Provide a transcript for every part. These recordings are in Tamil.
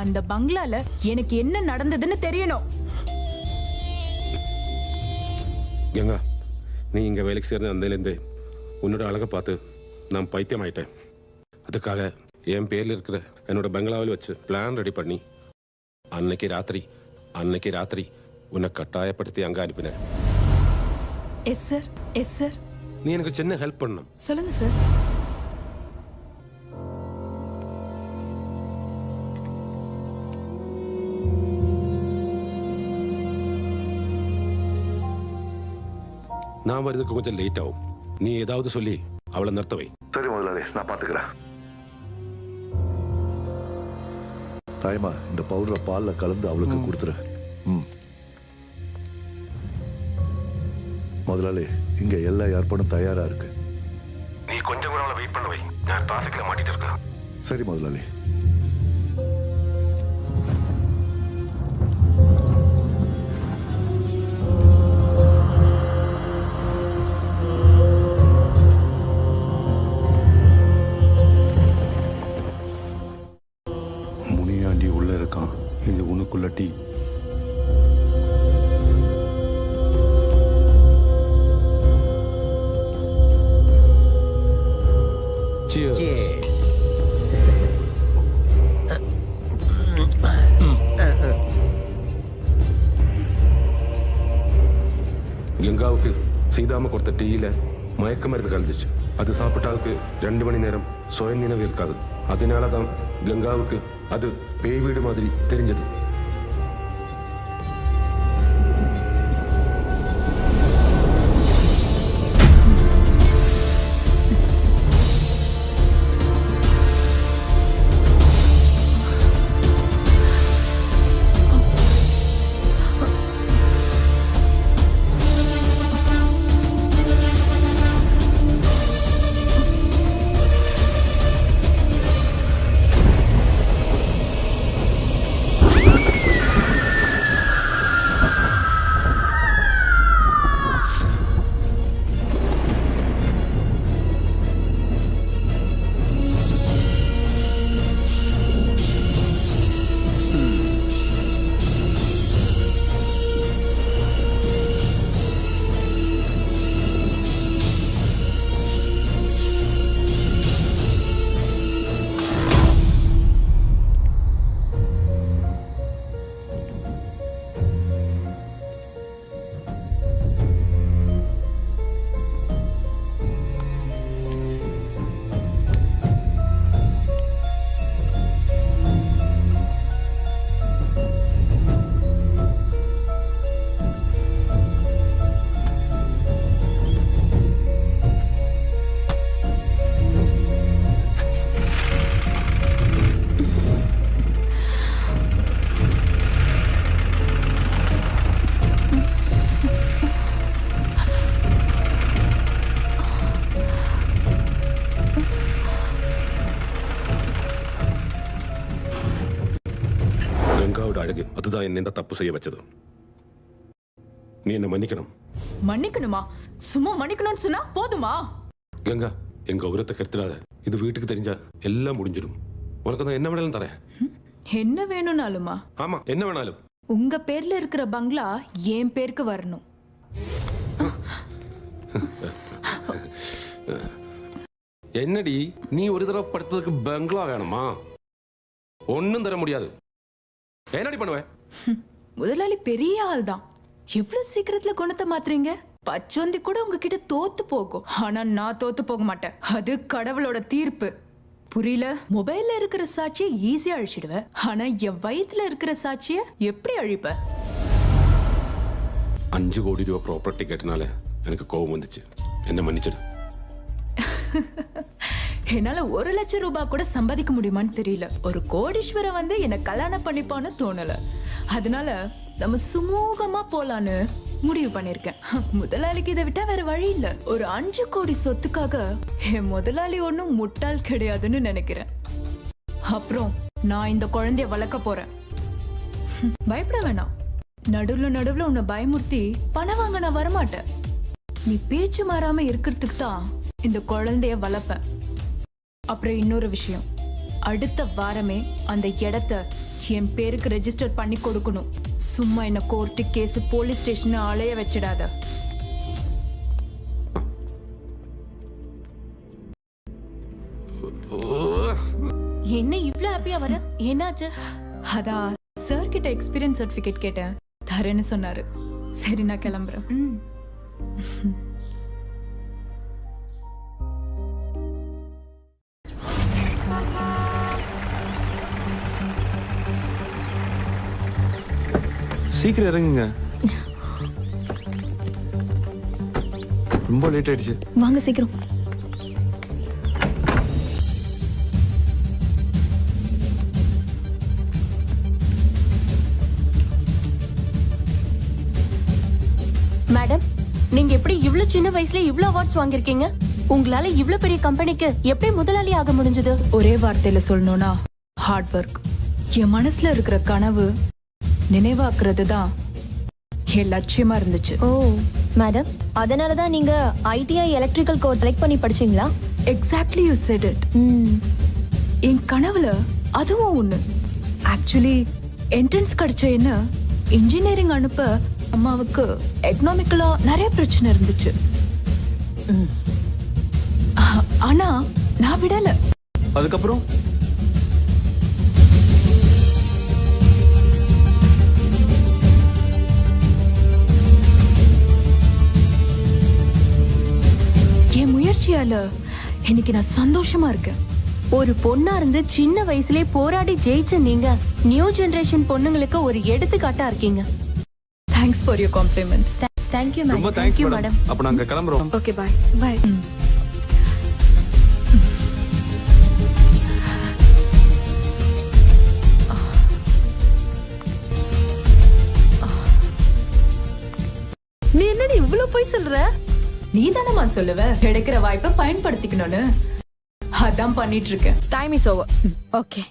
அந்த பங்களால எனக்கு என்ன நடந்ததுன்னு தெரியணும். கங்கா, நீ இங்க வேலைக்கு சேர்ந்த அந்தலேருந்து உன்னோட அழகை பார்த்து நான் பைத்தியம் ஆயிட்டேன். அதுக்காக என் பேர்ல இருக்கிற என்னோட பங்களாவில் வச்சு பிளான் ரெடி பண்ணி அன்னைக்கு ராத்திரி உன்னை கட்டாயப்படுத்தி அங்க அனுப்பினேன். Yes sir, yes sir. நீ எனக்கு சின்ன ஹெல்ப் பண்ணணும். சொல்லுங்க சார். நான் வரதுக்கு கொஞ்சம் லேட் ஆகும். நீ ஏதாவது சொல்லி அவளை நிறுத்த வை. சரி முதலாளி, நான் பாத்துக்கிறேன். தாய்மா, இந்த பவுடரை பால்ல கலந்து அவளுக்கு கொடுத்துரு. முதலாளி, இங்க எல்லா ஏற்பாடும் தயாரா இருக்கு. நீ கொஞ்சம் கூட அவளை வெயிட் பண்ண வை. நான் டிராஃபிக்ல மாட்டிட்டு இருக்கேன். சரி முதலாளி. முனியாண்டி உள்ள இருக்கான். இது உனக்குள்ள டீ. கங்காவுக்கு சீதாம கொடுத்த டீயில மயக்க மருந்து கலந்துச்சு. அது சாப்பிட்டாலுக்கு 2 மணி நேரம் சுய நினைவு இருக்காது. அதனாலதான் கங்காவுக்கு அது பேய் வீடு மாதிரி தெரிஞ்சது. அழகு அதுதான் என்ன தப்பு செய்ய வச்சது. நீ என்ன மன்னிக்கணும். மன்னிக்கணுமா? சும்மா மன்னிக்கணும்னு சொன்னா போதுமா? கங்கா, எங்க கௌரவத்தை கருத்துடாத. இது வீட்டுக்கு தெரிஞ்சா எல்லாம் முடிஞ்சிடும். உனக்கு நான் என்ன வேணாலும் தரேன். என்ன வேணும்னாலுமா? ஆமா, என்ன வேணாலும். உங்க பேர்ல இருக்கிற பங்களா என் பேருக்கு வரணும். என்னடி நீ ஒரு தடவை படுத்ததுக்கு பங்களா வேணுமா? ஒன்னும் தர முடியாது. என்னடி பண்ணுவ? முதலாளி பெரிய ஆள் தான். எவ்வளவு சீக்கிரத்துல குணத்தை மாத்துறீங்க? பச்சோந்தி கூட உங்ககிட்ட தோத்து போகும். ஆனா நான் தோத்து போக மாட்டேன். அது கடவுளோட தீர்ப்பு. புரியல? மொபைல்ல இருக்கிற சாட்சியை ஈஸியா அழிச்சிடுவேன். ஆனா என் வயிற்றுல இருக்கிற சாட்சிய எப்படி அழிப்ப? 5 கோடி ரூபாய் ப்ராப்பர்ட்டி கேட்டனால எனக்கு கோபம் வந்துச்சு. என்ன மன்னிச்சிடு. என்னால 1 லட்சம் ரூபாய் கூட சம்பாதிக்க முடியுமான்னு தெரியல. ஒரு கோடீஸ்வரன் வந்து என்ன கல்யாணம் பண்ணிப்பான்னு தோணல. அதனால நம்ம சுமூகமா போலான்னு முடிவு பண்ணிருக்கேன். முதலாளிக்கு இதை விட்டா வேற வழி இல்ல. ஒரு 5 கோடி சொத்துக்காக என் முதலாளி ஒன்னும் முட்டாள் கிடையாதுன்னு நினைக்கிறேன். அப்புறம் நான் இந்த குழந்தைய வளர்க்க போறேன். பயப்பட வேணாம். நடுவுல உன்னை பயமுறுத்தி பணம் வாங்க நான் வரமாட்டேன். நீ பேச்சு மாறாம இருக்கிறதுக்கு தான் இந்த குழந்தைய வளர்ப்பேன். அப்புறம் இன்னொரு விஷயம், அடுத்த வாரமே அந்த இடத்த என் பேருக்கு ரெஜிஸ்டர் பண்ணி கொடுக்கணும். சும்மா என்ன கோர்ட்டு கேஸ் போலீஸ் ஸ்டேஷன் அலைய வச்சிடாத. என்ன இவ்ளோ ஹாப்பியா வர? என்னாச்சு? அதான் சார் கிட்ட எக்ஸ்பீரியன்ஸ் சர்டிபிகேட் கேட்டேன், தரேன்னு சொன்னாரு. சரி நான் கிளம்புறேன். சீக்கிரம் இறங்குங்க, ரொம்ப லேட் ஆயிடுச்சு. வாங்க சீக்கிரம். மேடம், நீங்க எப்படி இவ்ளோ சின்ன வயசுல இவ்ளோ அவார்ட்ஸ் வாங்கிருக்கீங்க? உங்களால இவ்ளோ பெரிய கம்பெனிக்கு எப்படி முதலாளி ஆக முடிஞ்சது? ஒரே வார்த்தையில சொல்லணும்னா ஹார்ட் ஒர்க். என் மனசுல இருக்கிற கனவு நினைவாக்குறது தான் என் லட்சியமா இருந்துச்சு. ஓ மேடம், அதனால தான் நீங்க ஐடிஐ எலக்ட்ரிக்கல் கோர்ஸ் செலக்ட் பண்ணி படிச்சீங்களா? Exactly you said it. என் கனவுல அதுவும் ஒண்ணு. ஆக்சுவலி என்ட்ரன்ஸ் கிடைச்ச என்ன இன்ஜினியரிங் அனுப்ப அம்மாவுக்கு எக்கனாமிக்கலா நிறைய பிரச்சனை இருந்துச்சு. ஆனா நான் விடல. அதுக்கப்புறம் என் முயற்சியால இன்னைக்கு நான் சந்தோஷமா இருக்கேன். ஒரு பொண்ணா இருந்து சின்ன வயசுலயே போராடி ஜெயிச்ச நீங்க நியூ ஜெனரேஷன் பொண்ணுங்களுக்கு ஒரு எடுத்துக்காட்டா இருக்கீங்க. Thanks for your compliments. Thank you ரொம்ப madam. Thanks thank you madam. Madam. அப்ப நாங்க கிளம்புறோம். Okay bye. பாய். நீ என்னடி இவ்ளோ போய் சொல்ற? நீ தானமா சொல்லுவ கிடைக்கிற வாய்ப்பை பயன்படுத்திக்கணும்னு. அதான் பண்ணிட்டு இருக்கேன். Time is over. ஓகே.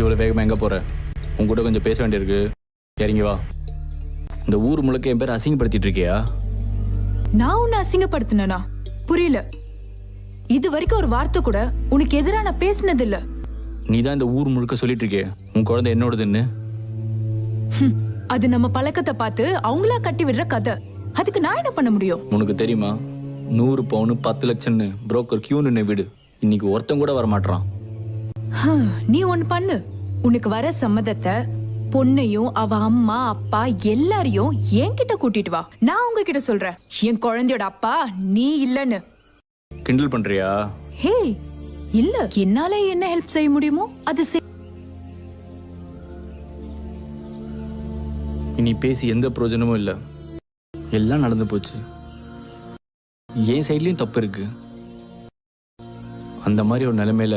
இவ்வளோ வேகமாக எங்கே போகிற? உன் கூட கொஞ்சம் பேச வேண்டியிருக்கு. இறங்கி வா. இந்த ஊர் முழுக்க என் பேர் அசிங்கப்படுத்திட்டு இருக்கியா? நான் உன்னை அசிங்கப்படுத்தினா? புரியல. இது வரைக்கும் ஒரு வார்த்தை கூட உனக்கு எதிராக நான் பேசினது இல்ல. நீ தான் இந்த ஊர் முழுக்க சொல்லிட்டு இருக்கிய உன் குழந்தை என்னோடதுன்னு. அது நம்ம பழக்கத்தை பார்த்து அவங்களா கட்டி விடுற கதை. அதுக்கு நான் என்ன பண்ண முடியும்? உனக்கு தெரியுமா, 100 பவுனு 10 லட்சம்னு புரோக்கர் கியூ நின்று வீடு இன்னைக்கு ஒருத்தன் கூட வரமாட்டான். நீ ஒண்ணு பண்ணு. உனக்கு வர சம்மதத்தை பொண்ணையும் அவ அம்மா அப்பா எல்லாரையும் என்கிட்ட கூட்டிட்டு வா. நான் உங்ககிட்ட சொல்றேன், என் குழந்தையோட அப்பா நீ இல்லன்னு. கிண்டல் பண்றியா? ஹே இல்ல, என்னால என்ன ஹெல்ப் செய்ய முடியுமோ அது இனி பேசி எந்த பிரயோஜனமும் இல்லை. எல்லாம் நடந்து போச்சு. என் சைட்லயும் தப்பு இருக்கு. அந்த மாதிரி ஒரு நிலைமையில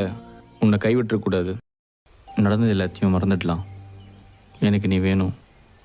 உன்னை கைவிட்டுறக்கூடாது. நடந்தது எல்லாத்தையும் மறந்துடலாம். எனக்கு நீ வேணும்.